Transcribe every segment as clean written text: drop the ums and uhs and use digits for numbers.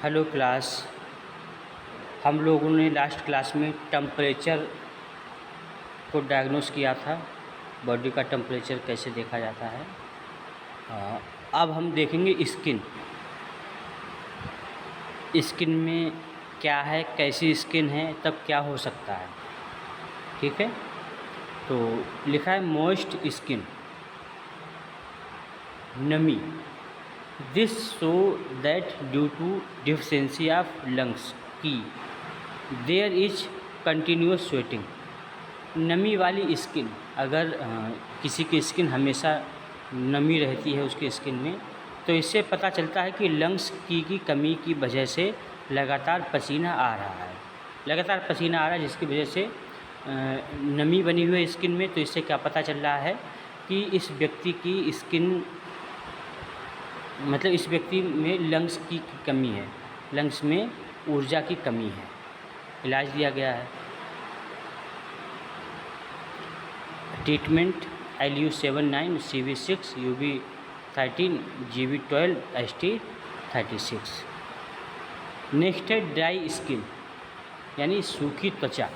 Hello class. हम लोगों ने लास्ट क्लास में टेम्परेचर को डायग्नोस किया था, बॉडी का टेम्परेचर कैसे देखा जाता है। अब हम देखेंगे स्किन। स्किन में क्या है, कैसी स्किन है, तब क्या हो सकता है। ठीक है, तो लिखा है मॉइस्ट स्किन, नमी। This show that due to deficiency of lungs qi there is continuous sweating. नमी वाली स्किन, अगर किसी की स्किन हमेशा नमी रहती है उसकी स्किन में, तो इससे पता चलता है कि लंग्स की कमी की वजह से लगातार पसीना आ रहा है। लगातार पसीना आ रहा है जिसकी वजह से नमी बनी हुई है स्किन में। तो इससे क्या पता चल रहा है कि इस व्यक्ति की स्किन, मतलब इस व्यक्ति में लंग्स की कमी है, लंग्स में ऊर्जा की कमी है। इलाज दिया गया है। Treatment LU79, CV6, UB13, GB12, ST36। Next है ड्राई स्किन, यानी सूखी त्वचा।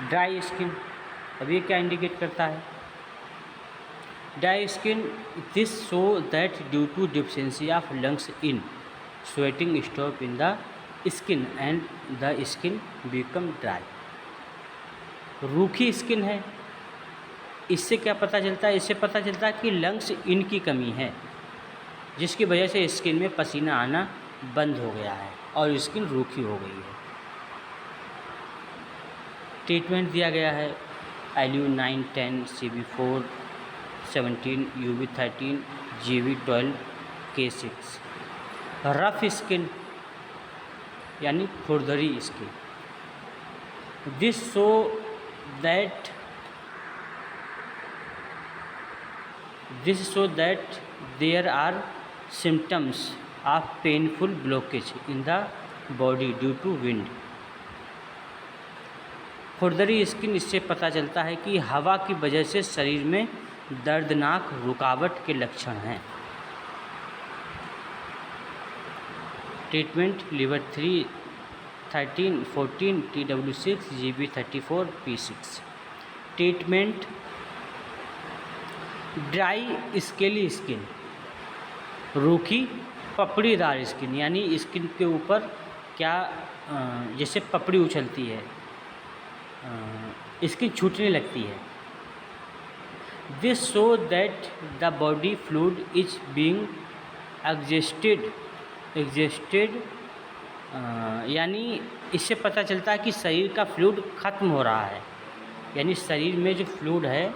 ड्राई स्किन, अब ये क्या इंडिकेट करता है? Dry skin, this show that due to deficiency of lungs in sweating stop in the skin and the skin become dry. रूखी स्किन है, इससे क्या पता चलता है? इससे पता चलता है कि लंग्स इन की कमी है, जिसकी वजह से स्किन में पसीना आना बंद हो गया है और स्किन रूखी हो गई है। ट्रीटमेंट दिया गया है LU9, 10, CV4, 17, UB13, GB12, K6। Rough skin, यानी खुरदरी skin. This show that there are symptoms of painful blockage in the body due to wind. खुरदरी स्किन, इससे पता चलता है कि हवा की वजह से शरीर में दर्दनाक रुकावट के लक्षण हैं। Treatment liver 3, 13, 14, TW6, GB34, P6। Treatment dry scaly skin, रूखी पपड़ीदार स्किन, यानी स्किन के ऊपर क्या जैसे पपड़ी उछलती है, स्किन छूटने लगती है। This show that the body fluid is being exhausted, यानी इससे पता चलता है कि शरीर का फ्लूइड ख़त्म हो रहा है, यानी शरीर में जो फ्लूइड है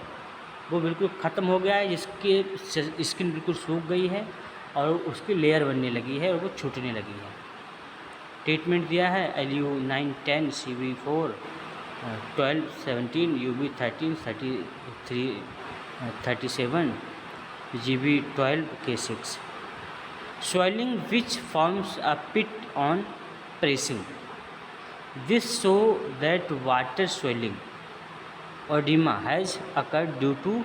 वो बिल्कुल ख़त्म हो गया है, जिसके स्किन बिल्कुल सूख गई है और उसकी लेयर बनने लगी है और वो छूटने लगी है। ट्रीटमेंट दिया है LU9, 10, CV4, 12, 17, UB13, 33, 37, GB12, K6। Swelling which forms a pit on pressing. This show that water swelling, edema, has occurred due to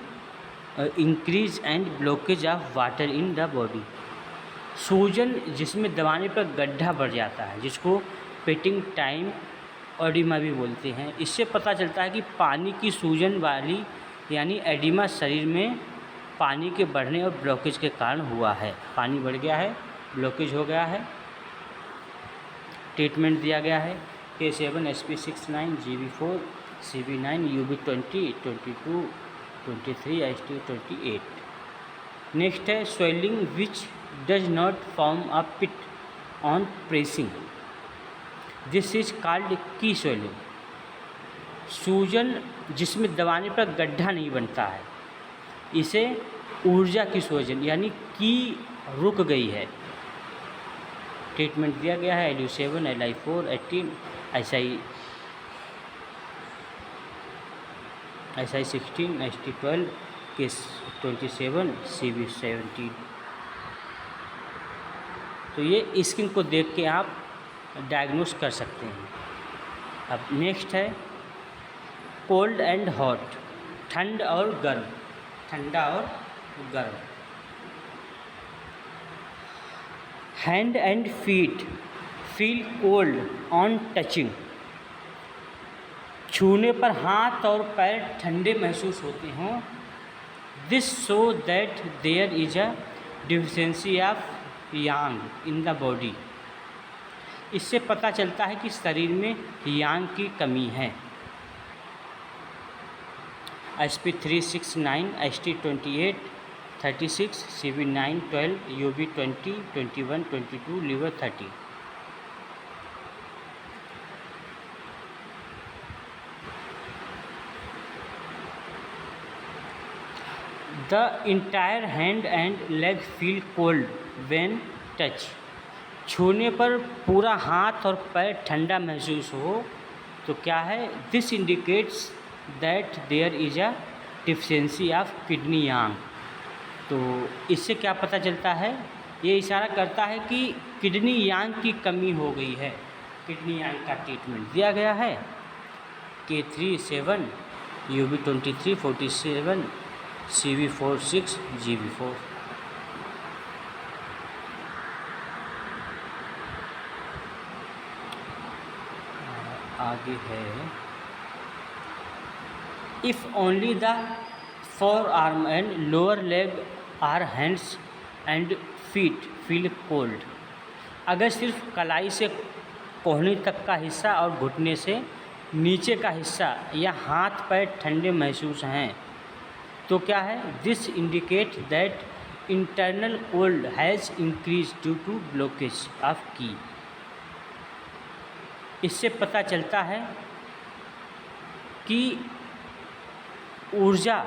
increase and blockage of water in the body. सूजन, जिसमें दबाने पर गड्ढा बढ़ जाता है, जिसको पेटिंग टाइम एडिमा भी बोलते हैं। इससे पता चलता है कि पानी की सूजन वाली, यानी एडिमा, शरीर में पानी के बढ़ने और ब्लॉकेज के कारण हुआ है। पानी बढ़ गया है, ब्लॉकेज हो गया है। ट्रीटमेंट दिया गया है K7, SP69, GB4, CV9, UB20, 22, 23, ST28। Next है swelling which does not form a pit on pressing. This is called qi swelling. सूजन जिसमें दबाने पर गड्ढा नहीं बनता है, इसे ऊर्जा की सूजन, यानी की रुक गई है। ट्रीटमेंट दिया गया है LU7, LI4, 18, SI16, ST12, K27, CV17। तो ये स्किन को देख के आप डायग्नोस कर सकते हैं। अब नेक्स्ट है कोल्ड एंड हॉट, ठंड और गर्म, ठंडा और गर्म। Hand and feet feel cold on touching, छूने पर हाथ और पैर ठंडे महसूस होते हों। This show that there is a deficiency of yang in the body. इससे पता चलता है कि शरीर में यांग की कमी है। SP369, ST28, 36, CV9, 12, UB20, 21, 22, liver 30। The entire hand and leg feel cold when touch। छूने पर पूरा हाथ और पैर ठंडा महसूस हो तो क्या है? This indicates that there is a deficiency of kidney yang. तो इससे क्या पता चलता है? ये इशारा करता है कि किडनी यांग की कमी हो गई है। किडनी यांग का ट्रीटमेंट दिया गया है K37, UB23, 47, CV46, GB4। आगे है, if only the forearm and lower leg are hands and feet feel cold. अगर सिर्फ कलाई से कोहनी तक का हिस्सा और घुटने से नीचे का हिस्सा या हाथ पैर ठंडे महसूस हैं तो क्या है? This indicate that internal cold has increase due to blockage of qi. इससे पता चलता है कि ऊर्जा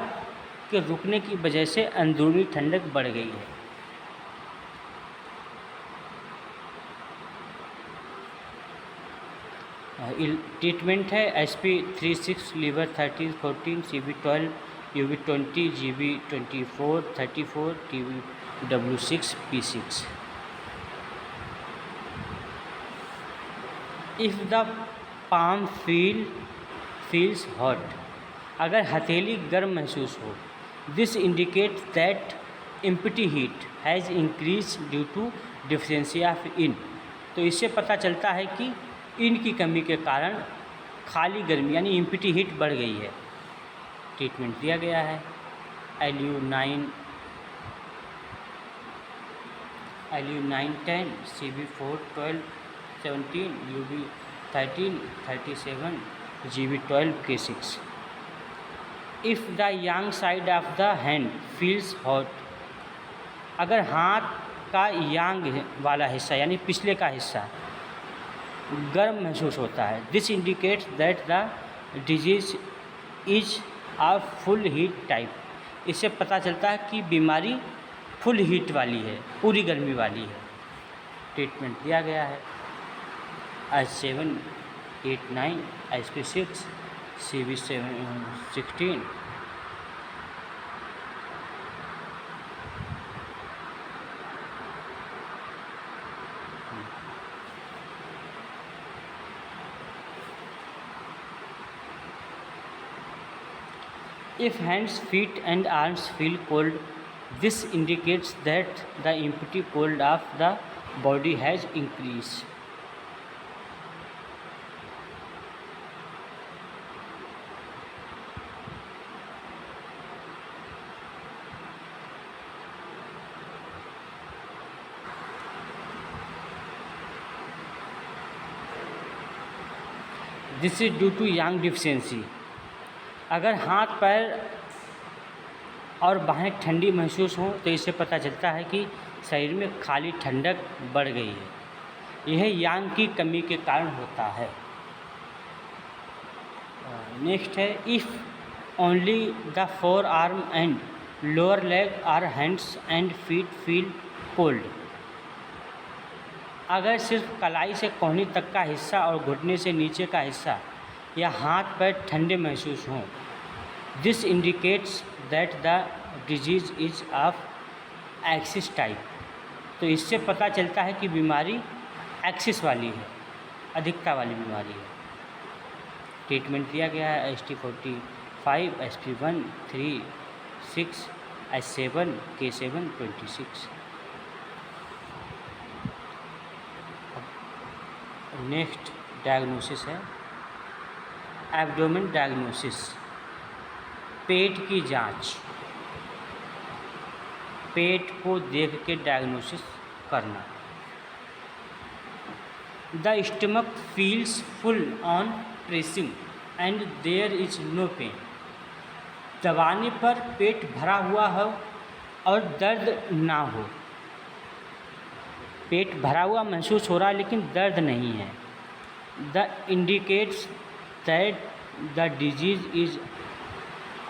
के रुकने की वजह से अंदरूनी ठंडक बढ़ गई है। ट्रीटमेंट है SP36, liver 13, 14, CV12, UB20, GB24, 34, TW6, P6। If the palm feels hot, अगर हथेली गर्म महसूस हो। This indicate that empty heat has increase due to deficiency of yin. तो इससे पता चलता है कि इन की कमी के कारण खाली गर्मी यानी एम्प्टी हीट बढ़ गई है। ट्रीटमेंट दिया गया है LU9, 10, CV4, 12, 17, UB13, 37, GB12, K6। If the Yang side of the hand feels hot, अगर हाथ का यांग वाला हिस्सा यानी पिछले का हिस्सा गर्म महसूस होता है। This indicates that the disease is of full heat type. इससे पता चलता है कि बीमारी फुल हीट वाली है, पूरी गर्मी वाली है। ट्रीटमेंट दिया गया है S7, 8, 9, SP6, CV16। If hands, feet and arms feel cold, this indicates that the empty cold of the body has increased। This is due to yang deficiency। अगर हाथ पैर और बाहें ठंडी महसूस हों तो इससे पता चलता है कि शरीर में खाली ठंडक बढ़ गई है। यह यांग की कमी के कारण होता है। नेक्स्ट है, if only the forearm and lower leg are hands and feet feel cold, अगर सिर्फ कलाई से कोहनी तक का हिस्सा और घुटने से नीचे का हिस्सा या हाथ पैर ठंडे महसूस हों। This indicates that the disease is of axis type. तो इससे पता चलता है कि बीमारी एक्सिस वाली है, अधिकता वाली बीमारी है। ट्रीटमेंट दिया गया है ST45, SP1, 3, 6, S7, K7, 26। Next diagnosis है एब्डोमेन डायग्नोसिस, पेट की जांच, पेट को देख के डायग्नोसिस करना। The stomach feels full on pressing and there is no pain. दबाने पर पेट भरा हुआ हो और दर्द ना हो। पेट भरा हुआ महसूस हो रहा है लेकिन दर्द नहीं है। The indicates that the disease is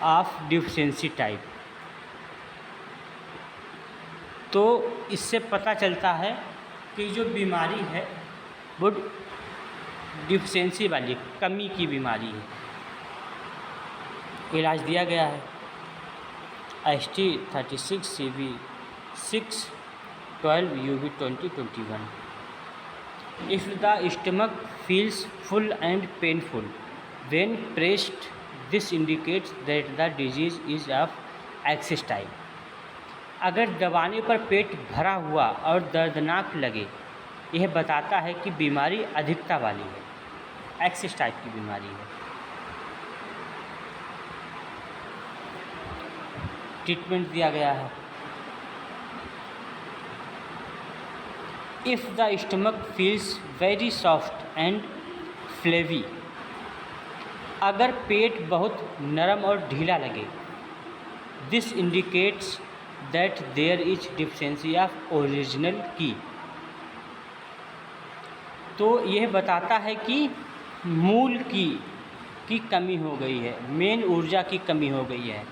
of deficiency type. तो इससे पता चलता है कि जो बीमारी है वो डिफिशिएंसी वाली, कमी की बीमारी है। इलाज दिया गया है ST36 CV6 12 UV 2021। If the stomach feels full and painful when pressed, this indicates that the disease is of axis type. अगर दबाने पर पेट भरा हुआ और दर्दनाक लगे, यह बताता है कि बीमारी अधिकता वाली है, एक्सिस टाइप की बीमारी है। ट्रीटमेंट दिया गया है if the stomach feels very soft and flabby. अगर पेट बहुत नरम और ढीला लगे, this indicates that there is deficiency of original qi. तो यह बताता है कि मूल की कमी हो गई है, मेन ऊर्जा की कमी हो गई है।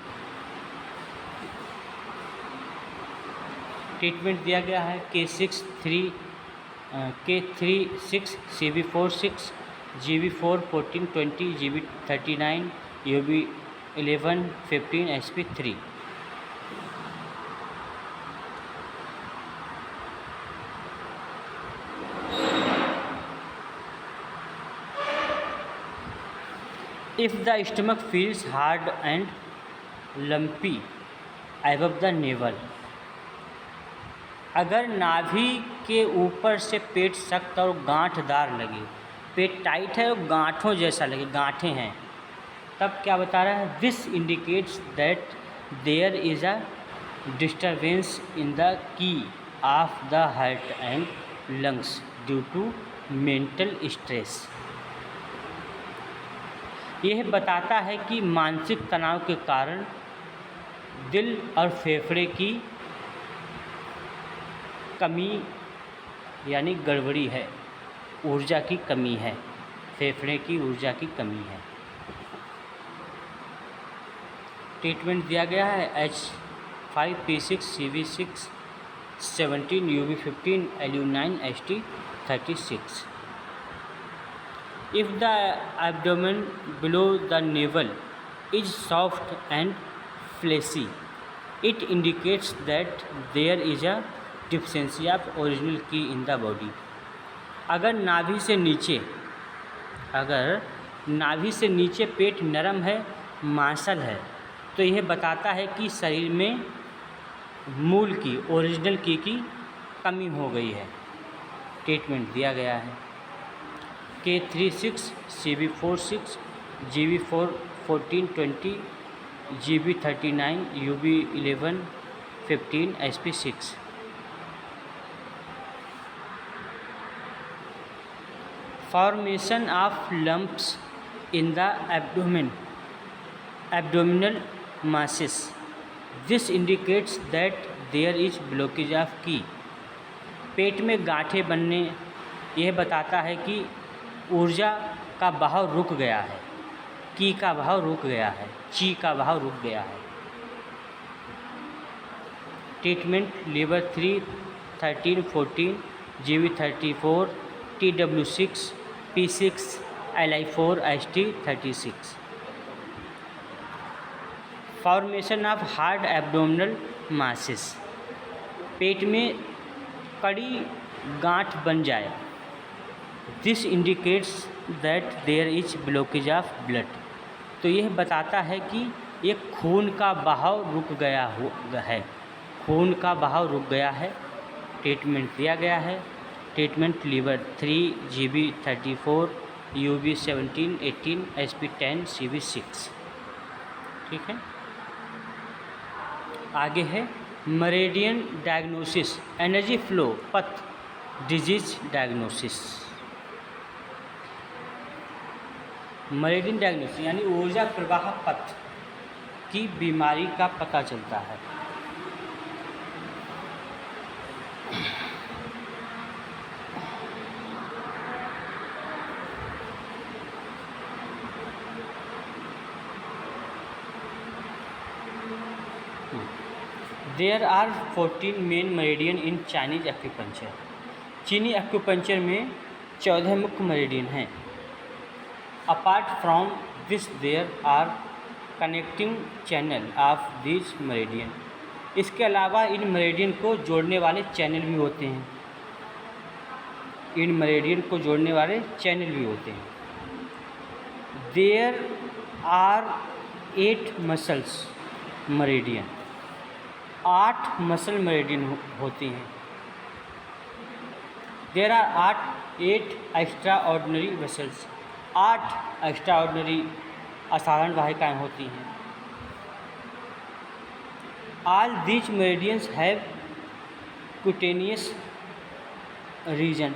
ट्रीटमेंट दिया गया है K36 CV46 GB4 14 20 GB39 UB11 15 SP3। If the stomach feels hard and lumpy above the navel, अगर नाभि के ऊपर से पेट सख्त और गांठदार लगे, पेट टाइट है और गांठों जैसा लगे, गांठें हैं, तब क्या बता रहा है? This indicates that there is a disturbance in the qi of the heart and lungs due to mental stress. यह बताता है कि मानसिक तनाव के कारण दिल और फेफड़े की कमी यानी गड़बड़ी है, ऊर्जा की कमी है, फेफड़े की ऊर्जा की कमी है। ट्रीटमेंट दिया गया है H5P6 CV6 17 UB15 LU9 ST36। If the abdomen below the navel is soft and fleshy, it indicates that there is a deficiency of original key in the body। अगर नाभि से नीचे पेट नरम है, मांसल है, तो यह बताता है कि शरीर में मूल की, ओरिजिनल की कमी हो गई है। ट्रीटमेंट दिया गया है K36 CV46 GB4 14 20 GB39 UB11 15 SP6। Formation of lumps in the abdominal masses, this indicates that there is blockage of की। पेट में गांठें बनने, यह बताता है कि ऊर्जा का बहाव रुक गया है, की का बहाव रुक गया है, ची का बहाव रुक गया है। Treatment liver 3 13 14 GB34 TW6 P6 LI4 ST36। Formation of hard abdominal masses, पेट में कड़ी गांठ बन जाए। This indicates that there is blockage of blood. तो यह बताता है कि एक खून का बहाव रुक गया है, खून का बहाव रुक गया है। ट्रीटमेंट दिया गया है treatment liver 3 GB 34 UV 17 18 SP 10 CV 6। ठीक है, आगे है meridian diagnosis, energy flow path disease diagnosis. Meridian diagnosis यानी ऊर्जा प्रवाह पथ की बीमारी का पता चलता है। There are 14 main meridian in Chinese acupuncture. चीनी एक्यूपंक्चर में 14 मुख्य मेरिडियन हैं। Apart from this there are connecting channel of this meridian. इसके अलावा इन मेरिडियन को जोड़ने वाले चैनल भी होते हैं। इन मेरिडियन को जोड़ने वाले चैनल भी होते हैं। There are 8 muscles meridian. 8 muscle meridian होती हैं। There are 8 extraordinary vessels. 8 extraordinary असाधारण वाहिकाएँ होती हैं। All these meridians have cutaneous region.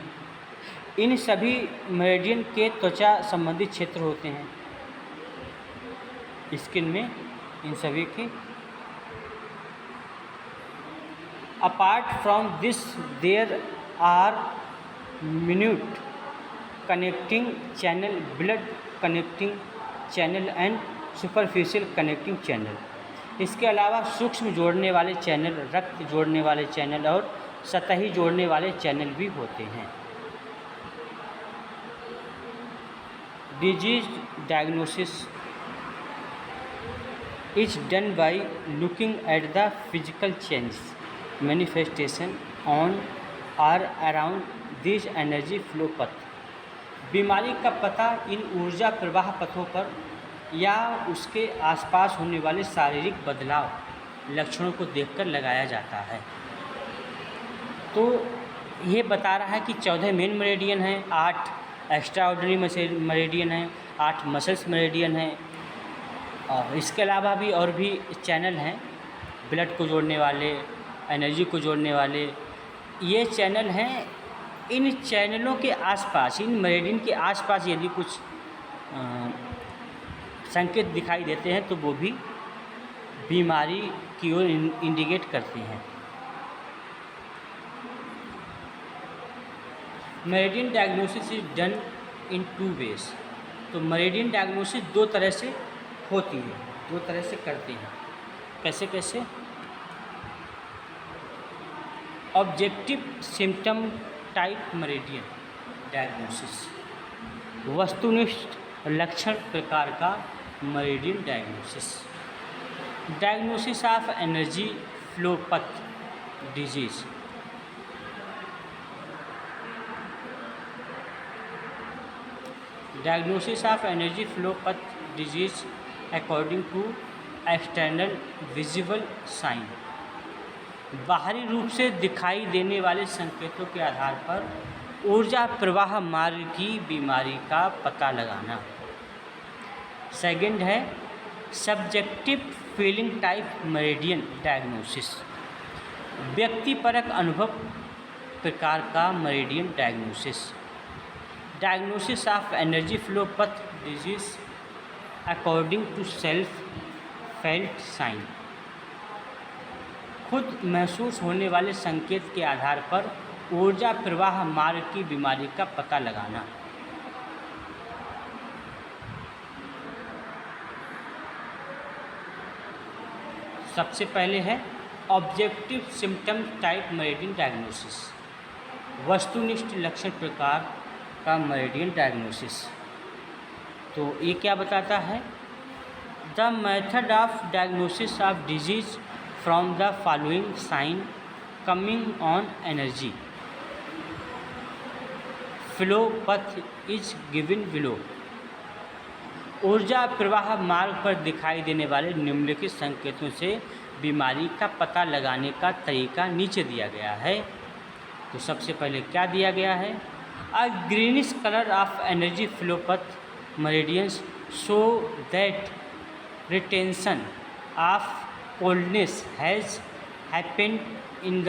इन सभी मेरिडियन के त्वचा संबंधी क्षेत्र होते हैं। स्किन में इन सभी के। Apart from this there are minute connecting channel, blood connecting channel and superficial connecting channel. इसके अलावा सूक्ष्म जोड़ने वाले चैनल, रक्त जोड़ने वाले चैनल और सतही जोड़ने वाले चैनल भी होते हैं। Disease diagnosis is done by looking at the physical changes manifestation on और अराउंड दिस एनर्जी फ्लो पथ। बीमारी का पता इन ऊर्जा प्रवाह पथों पर या उसके आसपास होने वाले शारीरिक बदलाव, लक्षणों को देखकर लगाया जाता है। तो ये बता रहा है कि 14 मेन मेरिडियन हैं, 8 एक्स्ट्रा ऑर्डिनरी मेरिडियन हैं, 8 मसल्स मेरिडियन हैं और इसके अलावा भी और भी चैनल हैं ब्लड को जोड़ने वाले, एनर्जी को जोड़ने वाले। ये चैनल हैं। इन चैनलों के आसपास, इन मेरिडियन के आसपास यदि कुछ संकेत दिखाई देते हैं तो वो भी बीमारी की ओर इंडिकेट करते हैं। Meridian diagnosis is done in 2 ways. तो मेरिडियन डायग्नोसिस 2 तरह से होती है, 2 तरह से करते हैं। कैसे कैसे? Objective symptom type meridian diagnosis, वस्तुनिष्ठ लक्षण प्रकार का meridian diagnosis. Diagnosis of energy flow path disease. Diagnosis of energy flow path disease according to external visible sign. बाहरी रूप से दिखाई देने वाले संकेतों के आधार पर ऊर्जा प्रवाह मार्ग की बीमारी का पता लगाना। सेकंड है subjective feeling type meridian diagnosis, व्यक्तिपरक अनुभव प्रकार का meridian diagnosis. Diagnosis of energy flow path disease according to self felt sign. खुद महसूस होने वाले संकेत के आधार पर ऊर्जा प्रवाह मार्ग की बीमारी का पता लगाना। सबसे पहले है objective symptom type meridian diagnosis, वस्तुनिष्ठ लक्षण प्रकार का मेरिडियन डायग्नोसिस। तो ये क्या बताता है? The method of diagnosis of disease from the following sign coming on energy flow path is given below. ऊर्जा प्रवाह मार्ग पर दिखाई देने वाले निम्नलिखित संकेतों से बीमारी का पता लगाने का तरीका नीचे दिया गया है। तो सबसे पहले क्या दिया गया है, a greenish colour of energy flow path meridians show that retention of coldness has happened in the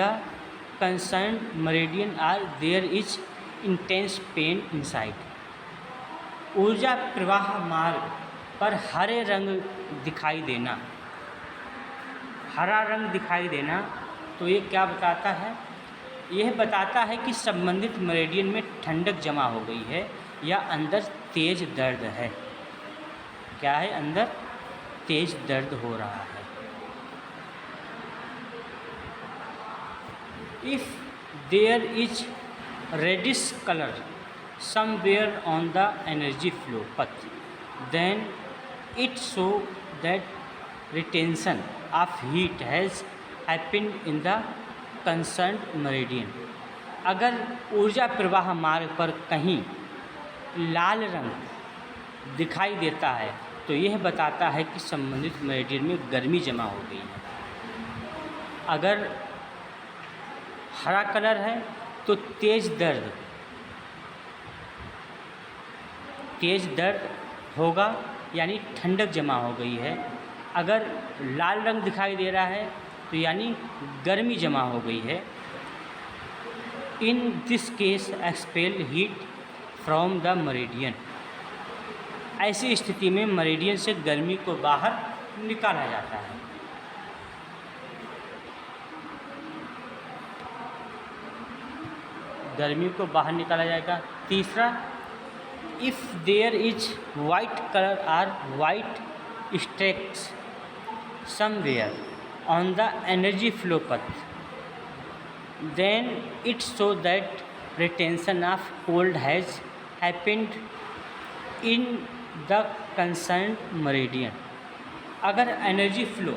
concerned meridian or there is intense pain inside. ऊर्जा प्रवाह मार्ग पर हरे रंग दिखाई देना, हरा रंग दिखाई देना, तो ये क्या बताता है, यह बताता है कि संबंधित मेरिडियन में ठंडक जमा हो गई है या अंदर तेज दर्द है। क्या है, अंदर तेज दर्द हो रहा है। If there is reddish colour somewhere on the energy flow path then it show that retention of heat has happened in the concerned meridian. अगर ऊर्जा प्रवाह मार्ग पर कहीं लाल रंग दिखाई देता है तो यह बताता है कि संबंधित मेरिडियन में गर्मी जमा हो गई है। अगर हरा कलर है तो तेज दर्द होगा, यानी ठंडक जमा हो गई है। अगर लाल रंग दिखाई दे रहा है तो यानी गर्मी जमा हो गई है। In this case expel heat from the meridian. ऐसी स्थिति में मेरिडियन से गर्मी को बाहर निकाला जाता है। गर्मी को बाहर निकाला जाएगा। तीसरा, if there is white colour or white streaks somewhere on the energy flow path then it show that retention of cold has happened in the concerned meridian. अगर एनर्जी फ्लो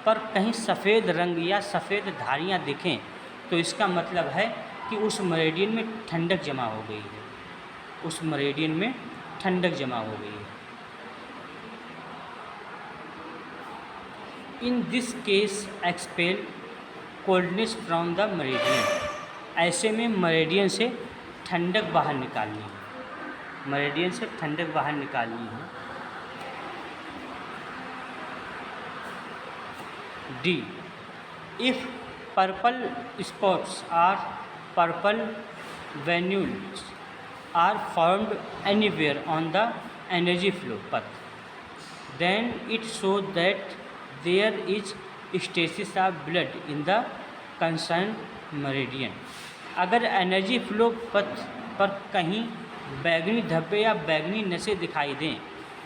पर कहीं सफ़ेद रंग या सफ़ेद धारियाँ दिखें तो इसका मतलब है कि उस मेरिडियन में ठंडक जमा हो गई है, उस मेरिडियन में ठंडक जमा हो गई है। In this case expel coldness from the meridian. ऐसे में मेरिडियन से ठंडक बाहर निकालनी है, मेरिडियन से ठंडक बाहर निकालनी है। D, if purple spots or purple venules are found anywhere on the energy flow path then it show that there is stasis of blood in the concerned meridian. अगर एनर्जी फ्लो पथ पर कहीं बैगनी धब्बे या बैगनी नसें दिखाई दें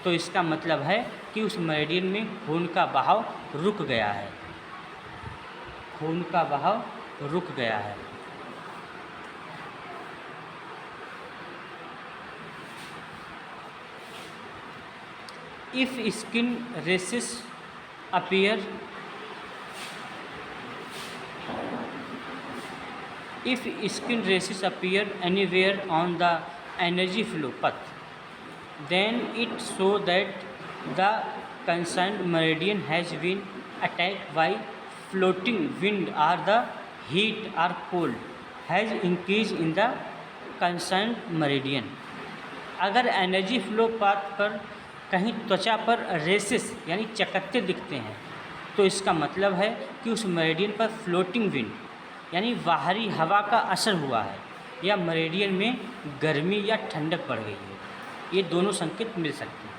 तो इसका मतलब है कि उस मेरिडियन में खून का बहाव रुक गया है, खून का बहाव रुक गया है। If skin rashes appear anywhere on the energy flow path then it show that the concerned meridian has been attacked by floating wind or the heat or cold has increased in the concerned meridian। अगर energy flow path पर कहीं त्वचा पर races यानी चकत्ते दिखते हैं तो इसका मतलब है कि उस मेरिडियन पर फ्लोटिंग विंड यानी बाहरी हवा का असर हुआ है या मेरिडियन में गर्मी या ठंडक बढ़ गई है। ये दोनों संकेत मिल सकते हैं।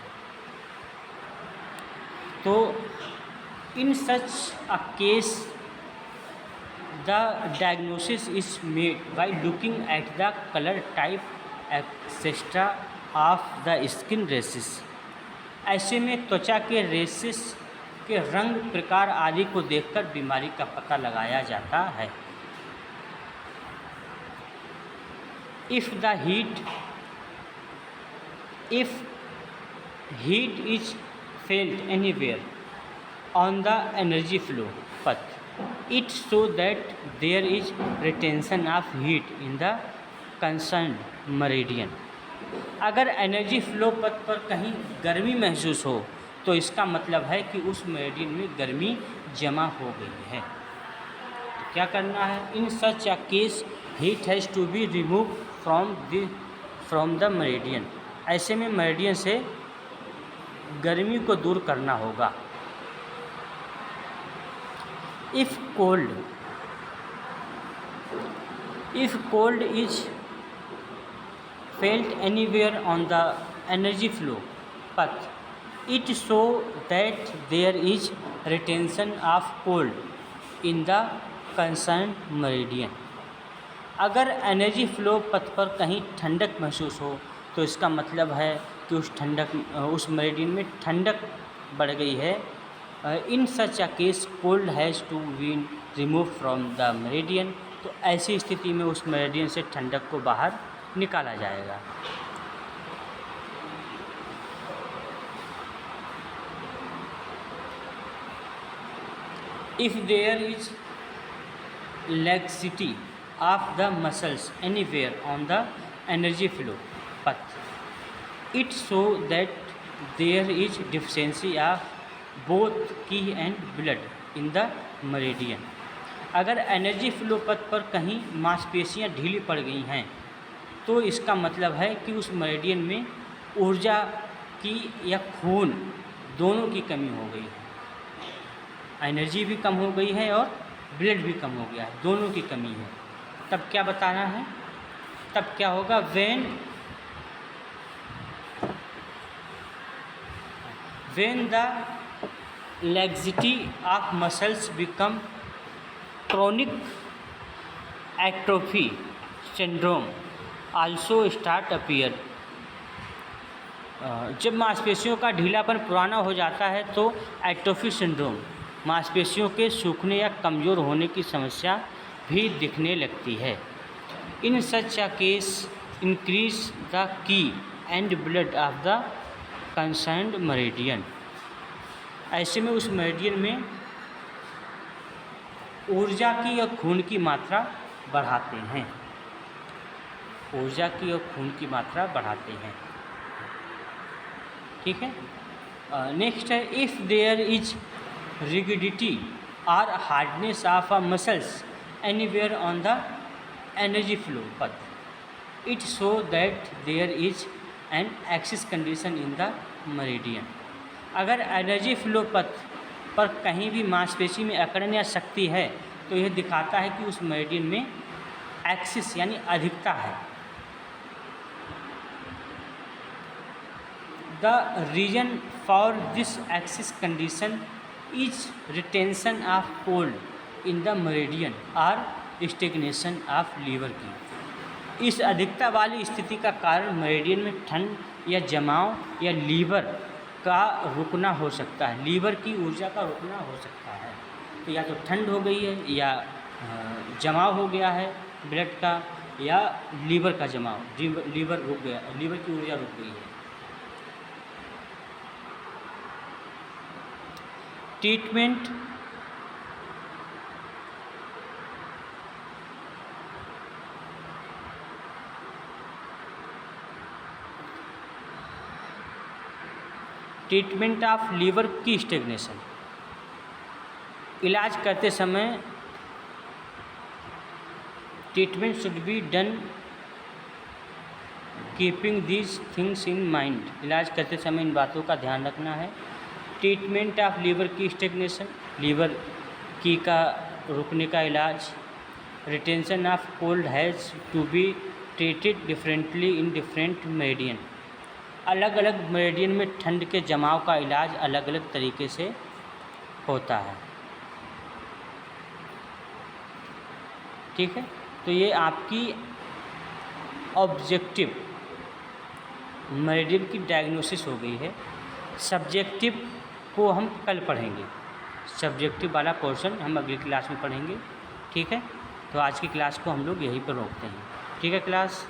तो in such a case the diagnosis is made by looking at the colour type etcetera of the skin rashes. ऐसे में त्वचा के रेसेस के रंग, प्रकार आदि को देखकर बीमारी का पता लगाया जाता है। If heat is felt anywhere on the energy flow path it show that there is retention of heat in the concerned meridian. अगर एनर्जी फ्लो पथ पर कहीं गर्मी महसूस हो तो इसका मतलब है कि उस मेरिडियन में गर्मी जमा हो गई है। क्या करना है? In such a case heat has to be remove from the meridian. ऐसे में मेरिडियन से गर्मी को दूर करना होगा। If cold is felt anywhere on the energy flow path, it show that there is retention of cold in the concerned meridian। अगर energy flow path पर कहीं ठंडक महसूस हो तो इसका मतलब है कि उस मेरिडियन में ठंडक बढ़ गई है। In such a case cold has to been remove from the meridian. तो ऐसी स्थिति में उस मेरिडियन से ठंडक को बाहर निकाला जाएगा। If there is laxity of the muscles anywhere on the energy flow path, it show that there is deficiency of both ki and blood in the meridian। अगर एनर्जी फ्लो पथ पर कहीं मांसपेशियां ढीली पड़ गई हैं तो इसका मतलब है कि उस मेरिडियन में ऊर्जा की या खून दोनों की कमी हो गई है। एनर्जी भी कम हो गई है और ब्लड भी कम हो गया है, दोनों की कमी है। तब क्या बताना है? तब क्या होगा? when the laxity of muscles become chronic atrophy syndrome also start appear। जब मांसपेशियों का ढीलापन पुराना हो जाता है तो एट्रोफी सिंड्रोम, मांसपेशियों के सूखने या कमज़ोर होने की समस्या भी दिखने लगती है। In such a case increase the qi and blood of the concerned meridian. ऐसे में उस मेरिडियन में ऊर्जा की या खून की मात्रा बढ़ाते हैं। ऊर्जा की और खून की मात्रा बढ़ाते हैं। ठीक है। नेक्स्ट है if there is rigidity or hardness of a muscles anywhere on the energy flow path, it show that there is an axis condition in the meridian। अगर एनर्जी फ्लो पथ पर कहीं भी मांसपेशी में अकड़न या शक्ति है तो यह दिखाता है कि उस मेरिडियन में एक्सिस यानी अधिकता है। The reason for this excess condition is retention of cold in the meridian और स्टेगनेशन ऑफ लीवर की। इस अधिकता वाली स्थिति का कारण मेरिडियन में ठंड या जमाव या लीवर का रुकना हो सकता है। लीवर की ऊर्जा का रुकना हो सकता है। तो या तो ठंड हो गई है या जमाव हो गया है ब्लड का, या लीवर का जमाव, लीवर रुक गया, लीवर की ऊर्जा रुक गई है। Treatment of liver qi stagnation. इलाज करते समय treatment should be done keeping these things in mind. इलाज करते समय इन बातों का ध्यान रखना है। Treatment of liver qi stagnation, liver qi का रुकने का इलाज। Retention of cold has to be treated differently in different meridian. अलग अलग मेरिडियन में ठंड के जमाव का इलाज अलग अलग तरीके से होता है। ठीक है। तो ये आपकी ऑब्जेक्टिव मेरिडियन की डायग्नोसिस हो गई है। सब्जेक्टिव को हम कल पढ़ेंगे। सब्जेक्टिव वाला पोर्शन हम अगली क्लास में पढ़ेंगे। ठीक है। तो आज की क्लास को हम लोग यहीं पर रोकते हैं। ठीक है क्लास।